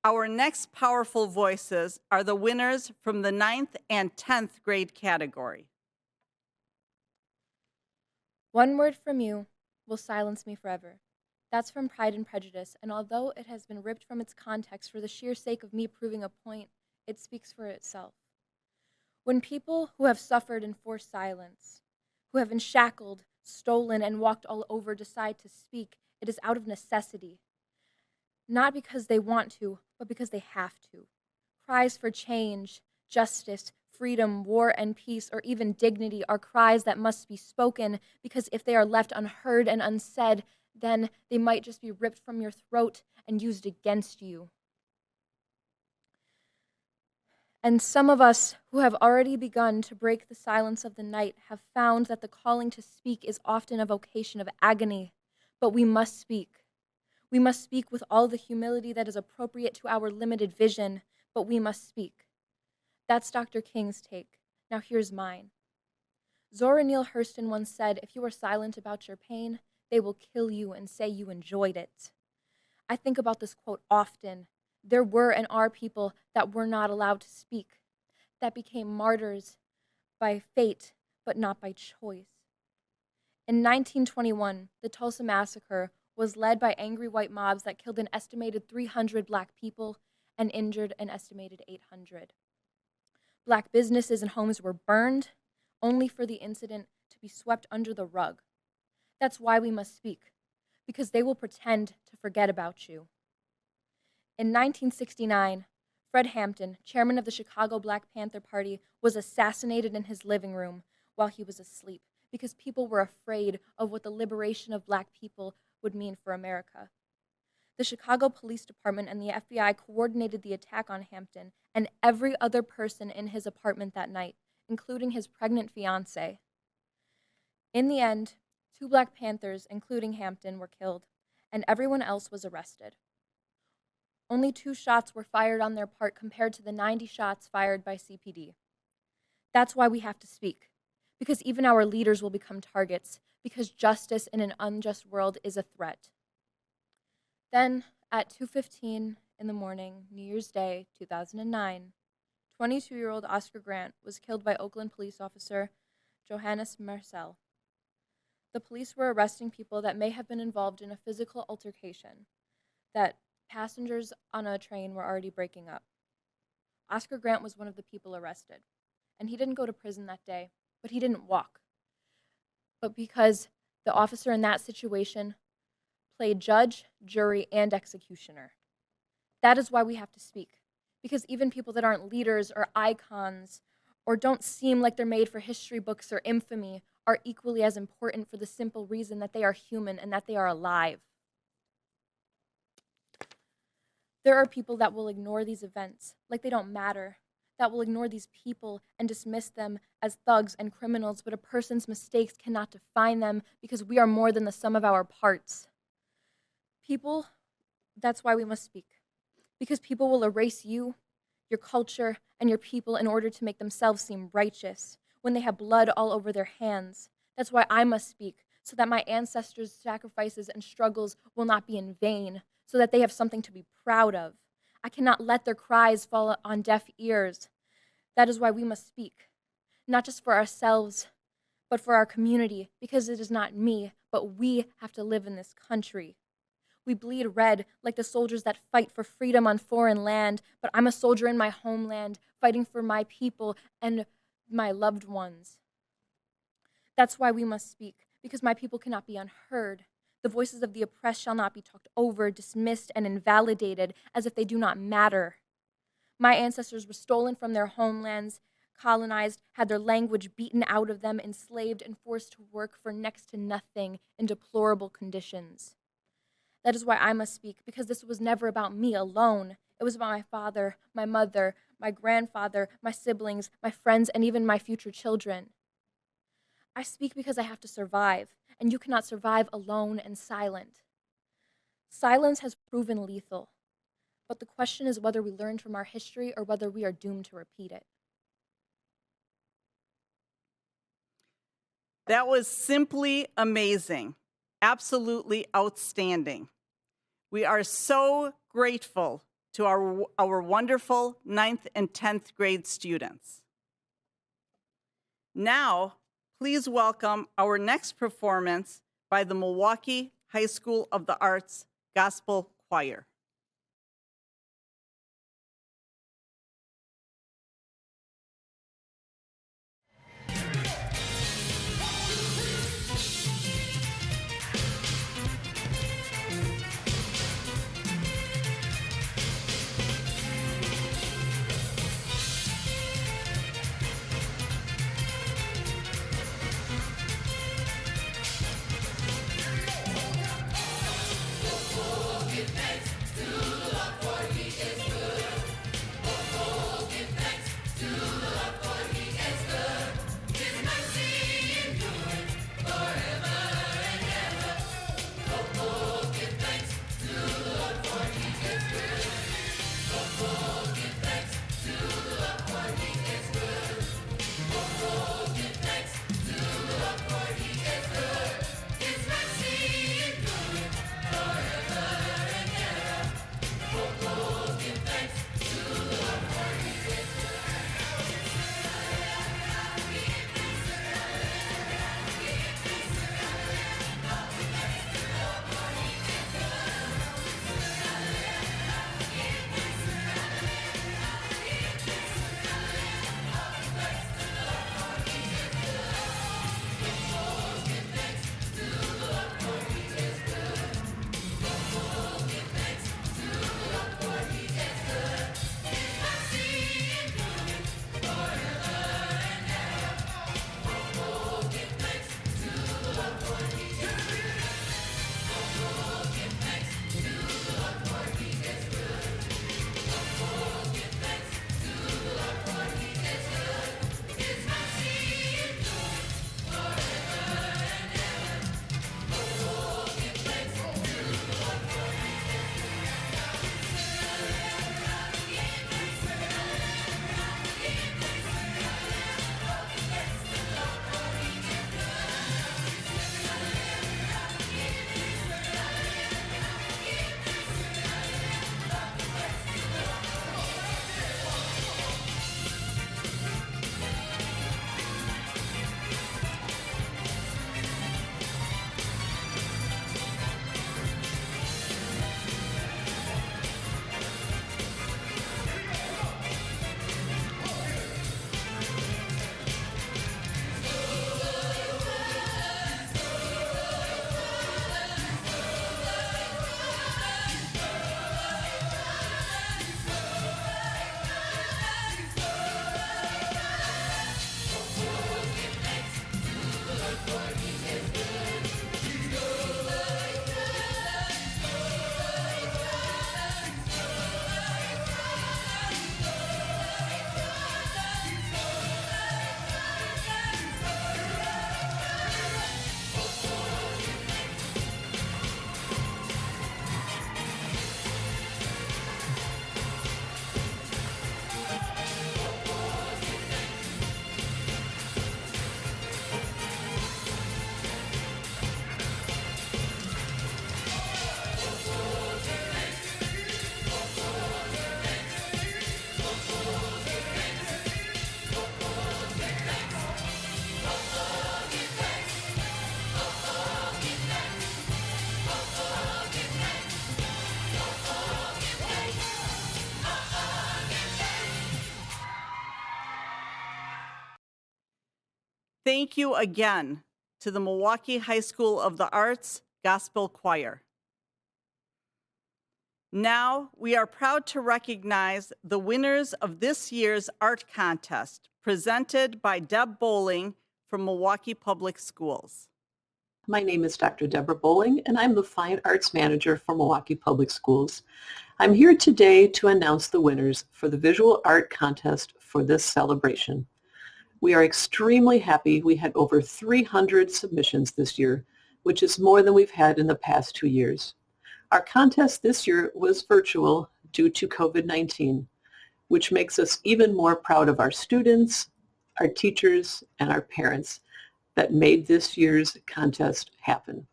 Our next powerful voices are the winners from the 9th and 10th grade category. One word from you will silence me forever. That's from Pride and Prejudice, and although it has been ripped from its context for the sheer sake of me proving a point, it speaks for itself. When people who have suffered enforced silence, who have been shackled, stolen, and walked all over decide to speak, it is out of necessity. Not because they want to, but because they have to. Cries for change, justice, freedom, war, and peace, or even dignity are cries that must be spoken, because if they are left unheard and unsaid, then they might just be ripped from your throat and used against you. And some of us who have already begun to break the silence of the night have found that the calling to speak is often a vocation of agony, but we must speak. We must speak with all the humility that is appropriate to our limited vision, but we must speak. That's Dr. King's take. Now here's mine. Zora Neale Hurston once said, if you are silent about your pain, they will kill you and say you enjoyed it. I think about this quote often. There were and are people that were not allowed to speak, that became martyrs by fate, but not by choice. In 1921, the Tulsa Massacre was led by angry white mobs that killed an estimated 300 Black people and injured an estimated 800. Black businesses and homes were burned, only for the incident to be swept under the rug. That's why we must speak, because they will pretend to forget about you. In 1969, Fred Hampton, chairman of the Chicago Black Panther Party, was assassinated in his living room while he was asleep because people were afraid of what the liberation of Black people would mean for America. The Chicago Police Department and the FBI coordinated the attack on Hampton and every other person in his apartment that night, including his pregnant fiancée. In the end, 2 Black Panthers, including Hampton, were killed, and everyone else was arrested. Only 2 shots were fired on their part compared to the 90 shots fired by CPD. That's why we have to speak, because even our leaders will become targets, because justice in an unjust world is a threat. Then, at 2:15 in the morning, New Year's Day, 2009, 22-year-old Oscar Grant was killed by Oakland police officer Johannes Marcel. The police were arresting people that may have been involved in a physical altercation, that passengers on a train were already breaking up. Oscar Grant was one of the people arrested, and he didn't go to prison that day, but he didn't walk. But because the officer in that situation played judge, jury, and executioner. That is why we have to speak, because even people that aren't leaders or icons or don't seem like they're made for history books or infamy are equally as important for the simple reason that they are human and that they are alive. There are people that will ignore these events like they don't matter, that will ignore these people and dismiss them as thugs and criminals, but a person's mistakes cannot define them because we are more than the sum of our parts. People, that's why we must speak, because people will erase you, your culture, and your people in order to make themselves seem righteous when they have blood all over their hands. That's why I must speak, so that my ancestors' sacrifices and struggles will not be in vain, so that they have something to be proud of. I cannot let their cries fall on deaf ears. That is why we must speak, not just for ourselves, but for our community, because it is not me, but we have to live in this country. We bleed red like the soldiers that fight for freedom on foreign land, but I'm a soldier in my homeland, fighting for my people and my loved ones. That's why we must speak, because my people cannot be unheard. The voices of the oppressed shall not be talked over, dismissed, and invalidated as if they do not matter. My ancestors were stolen from their homelands, colonized, had their language beaten out of them, enslaved, and forced to work for next to nothing in deplorable conditions. That is why I must speak, because this was never about me alone. It was about my father, my mother, my grandfather, my siblings, my friends, and even my future children. I speak because I have to survive, and you cannot survive alone and silent. Silence has proven lethal, but the question is whether we learned from our history or whether we are doomed to repeat it. That was simply amazing, absolutely outstanding. We are so grateful to our wonderful 9th and 10th grade students. Now, please welcome our next performance by the Milwaukee High School of the Arts Gospel Choir. Thank you again to the Milwaukee High School of the Arts Gospel Choir. Now, we are proud to recognize the winners of this year's art contest, presented by Deb Bowling from Milwaukee Public Schools. My name is Dr. Deborah Bowling, and I'm the Fine Arts Manager for Milwaukee Public Schools. I'm here today to announce the winners for the Visual Art Contest for this celebration. We are extremely happy we had over 300 submissions this year, which is more than we've had in the past 2 years. Our contest this year was virtual due to COVID-19, which makes us even more proud of our students, our teachers, and our parents that made this year's contest happen.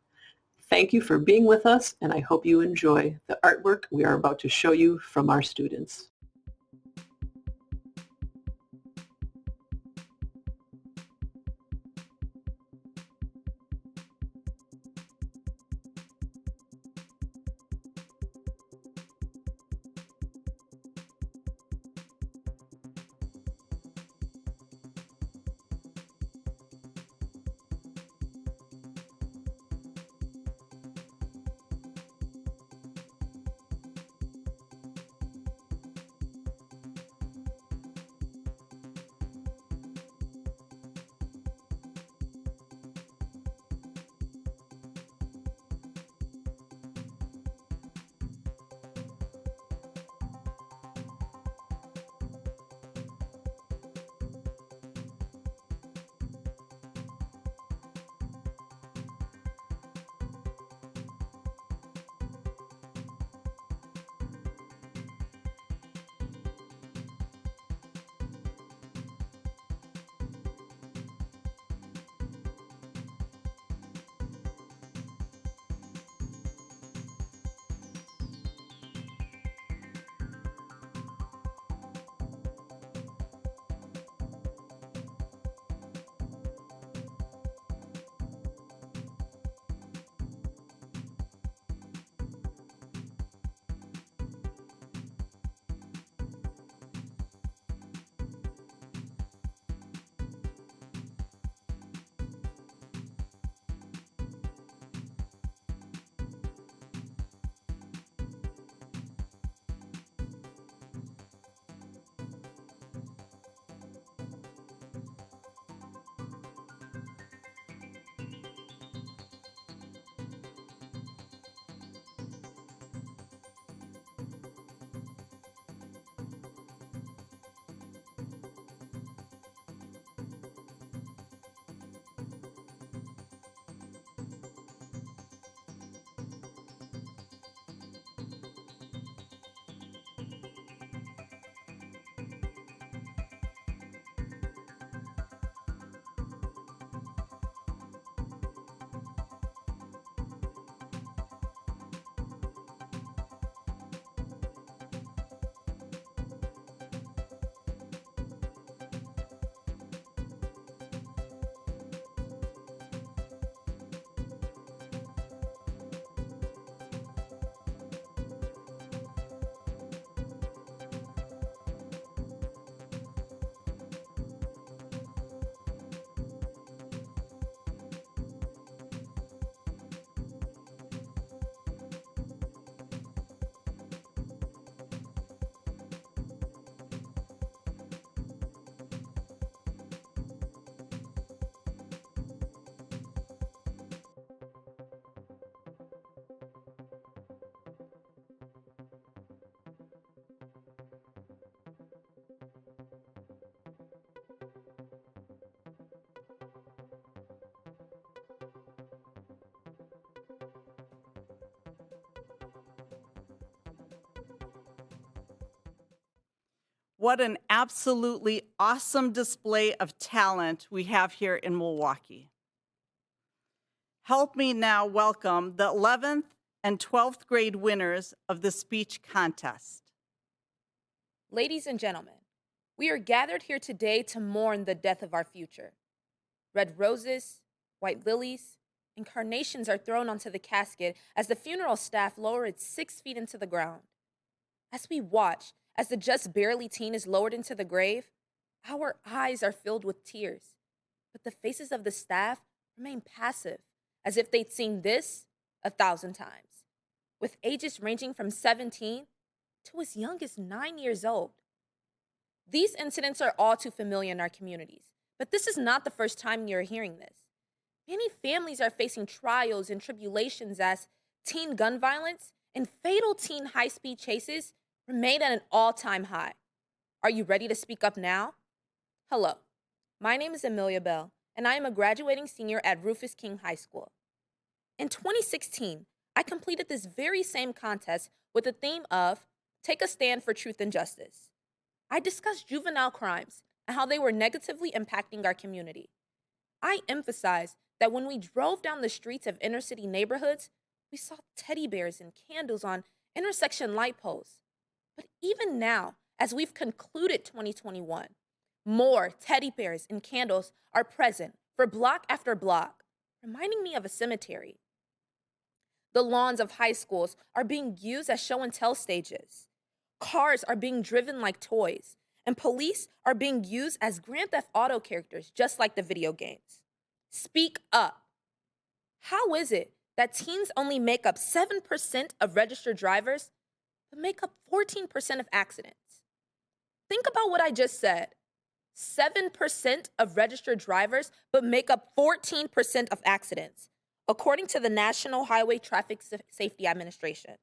Thank you for being with us, and I hope you enjoy the artwork we are about to show you from our students. What an absolutely awesome display of talent we have here in Milwaukee. Help me now welcome the 11th and 12th grade winners of the speech contest. Ladies and gentlemen, we are gathered here today to mourn the death of our future. Red roses, white lilies, and carnations are thrown onto the casket as the funeral staff lower it 6 feet into the ground. As we watch, as the just barely teen is lowered into the grave, our eyes are filled with tears. but the faces of the staff remain passive, as if they'd seen this 1,000 times, with ages ranging from 17 to as young as 9 years old. These incidents are all too familiar in our communities, but this is not the first time you're hearing this. Many families are facing trials and tribulations as teen gun violence and fatal teen high-speed chases remain at an all-time high. Are you ready to speak up now? Hello, my name is Amelia Bell, and I am a graduating senior at Rufus King High School. In 2016, I completed this very same contest with the theme of Take a Stand for Truth and Justice. I discussed juvenile crimes and how they were negatively impacting our community. I emphasized that when we drove down the streets of inner city neighborhoods, we saw teddy bears and candles on intersection light posts. But even now, as we've concluded 2021, more teddy bears and candles are present for block after block, reminding me of a cemetery. The lawns of high schools are being used as show and tell stages. Cars are being driven like toys, and police are being used as Grand Theft Auto characters, just like the video games. Speak up. How is it that teens only make up 7% of registered drivers, but make up 14% of accidents? Think about what I just said. 7% of registered drivers, but make up 14% of accidents, according to the National Highway Traffic Safety Administration.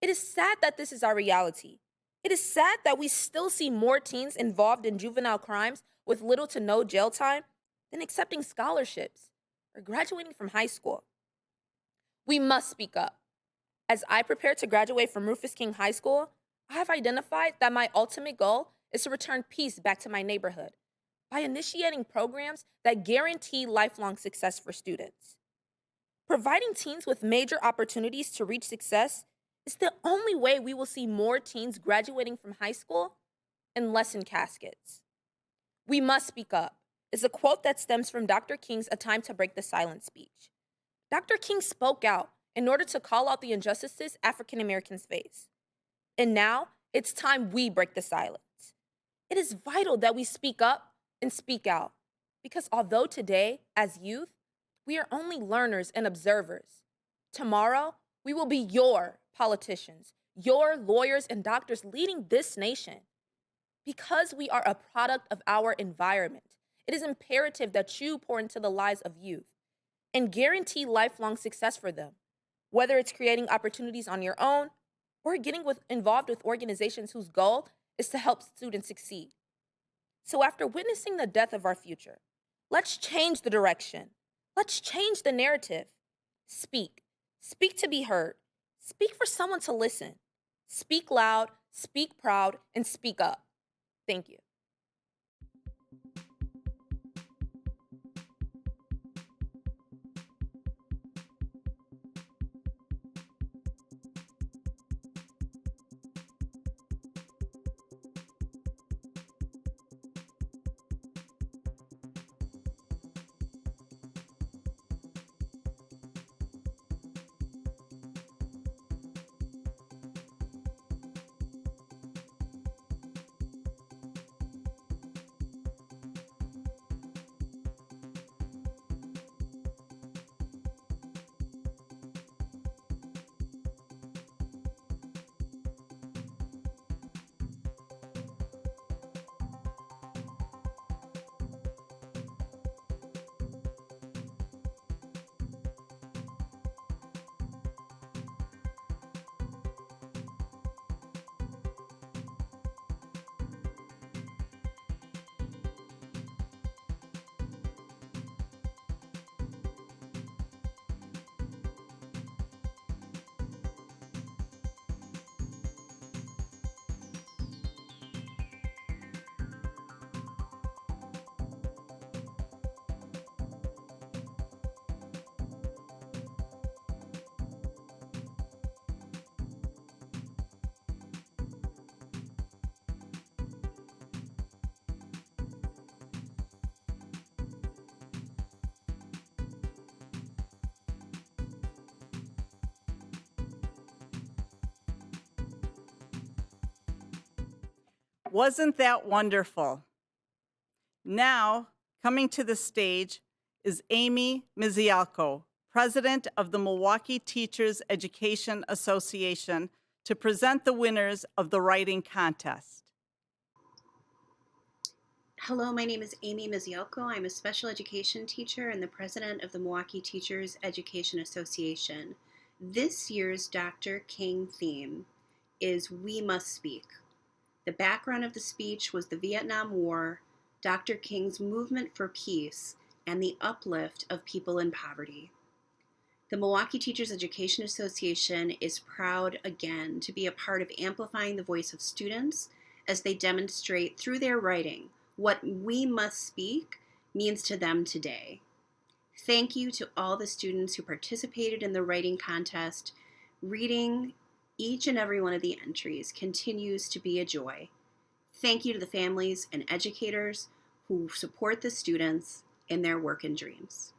It is sad that this is our reality. It is sad that we still see more teens involved in juvenile crimes with little to no jail time than accepting scholarships or graduating from high school. We must speak up. As I prepare to graduate from Rufus King High School, I have identified that my ultimate goal is to return peace back to my neighborhood by initiating programs that guarantee lifelong success for students. Providing teens with major opportunities to reach success is the only way we will see more teens graduating from high school and less in caskets. We must speak up is a quote that stems from Dr. King's A Time to Break the Silence speech. Dr. King spoke out in order to call out the injustices African Americans face. And now it's time we break the silence. It is vital that we speak up and speak out, because although today, as youth, we are only learners and observers, tomorrow we will be your politicians, your lawyers and doctors leading this nation. Because we are a product of our environment, it is imperative that you pour into the lives of youth and guarantee lifelong success for them, whether it's creating opportunities on your own or getting involved with organizations whose goal is to help students succeed. So after witnessing the death of our future, let's change the direction. Let's change the narrative. Speak. Speak to be heard. Speak for someone to listen. Speak loud, speak proud, and speak up. Thank you. Wasn't that wonderful? Now, Coming to the stage is Amy Mizialko, President of the Milwaukee Teachers Education Association, to present the winners of the writing contest. Hello, my name is Amy Mizialko. I'm a special education teacher and the president of the Milwaukee Teachers Education Association. This year's Dr. King theme is We Must Speak. The background of the speech was the Vietnam War, Dr. King's movement for peace, and the uplift of people in poverty. The Milwaukee Teachers Education Association is proud again to be a part of amplifying the voice of students as they demonstrate through their writing what we must speak means to them today. Thank you to all the students who participated in the writing contest. Reading each and every one of the entries continues to be a joy. Thank you to the families and educators who support the students in their work and dreams.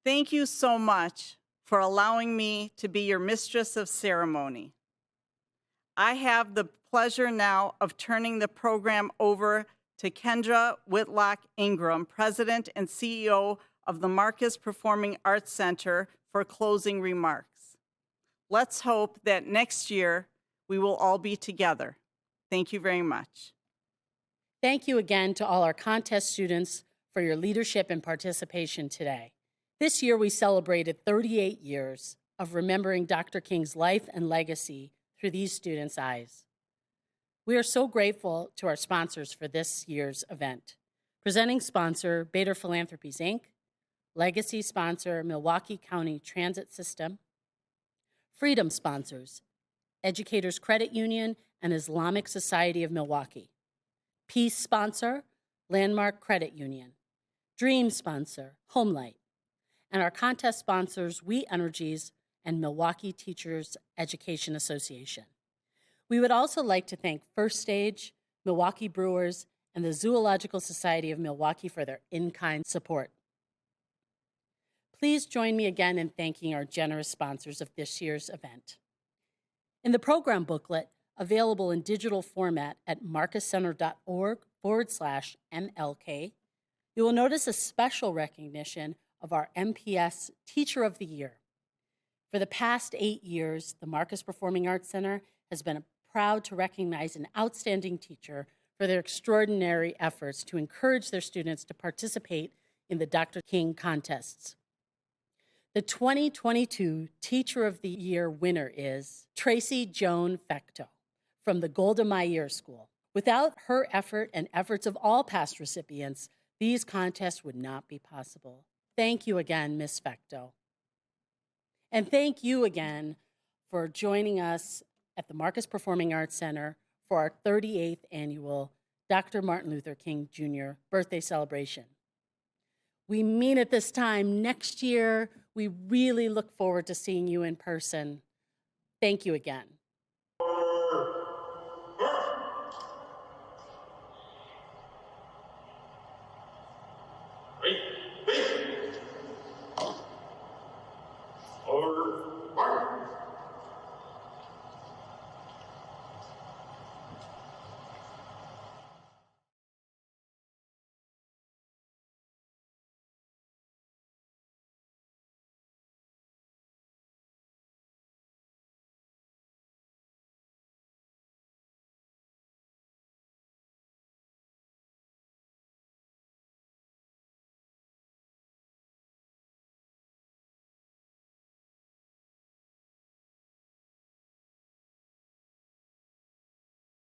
Thank you so much for allowing me to be your mistress of ceremony. I have the pleasure now of turning the program over to Kendra Whitlock Ingram, President and CEO of the Marcus Performing Arts Center, for closing remarks. Let's hope that next year we will all be together. Thank you very much. Thank you again to all our contest students for your leadership and participation today. This year, we celebrated 38 years of remembering Dr. King's life and legacy through these students' eyes. We are so grateful to our sponsors for this year's event. Presenting sponsor, Bader Philanthropies, Inc., legacy sponsor, Milwaukee County Transit System, freedom sponsors, Educators Credit Union and Islamic Society of Milwaukee, peace sponsor, Landmark Credit Union, dream sponsor, Homelight, and our contest sponsors, We Energies and Milwaukee Teachers Education Association. We would also like to thank First Stage, Milwaukee Brewers, and the Zoological Society of Milwaukee for their in-kind support. Please join me again in thanking our generous sponsors of this year's event. In the program booklet, available in digital format at marcuscenter.org/MLK, you will notice a special recognition of our MPS Teacher of the Year. For the past 8 years, the Marcus Performing Arts Center has been proud to recognize an outstanding teacher for their extraordinary efforts to encourage their students to participate in the Dr. King contests. The 2022 Teacher of the Year winner is Tracy Joan Fecto from the Golda Meir School. Without her effort and efforts of all past recipients, these contests would not be possible. Thank you again, Ms. Fecto. And thank you again for joining us at the Marcus Performing Arts Center for our 38th annual Dr. Martin Luther King Jr. birthday celebration. We mean it this time next year. We really look forward to seeing you in person. Thank you again.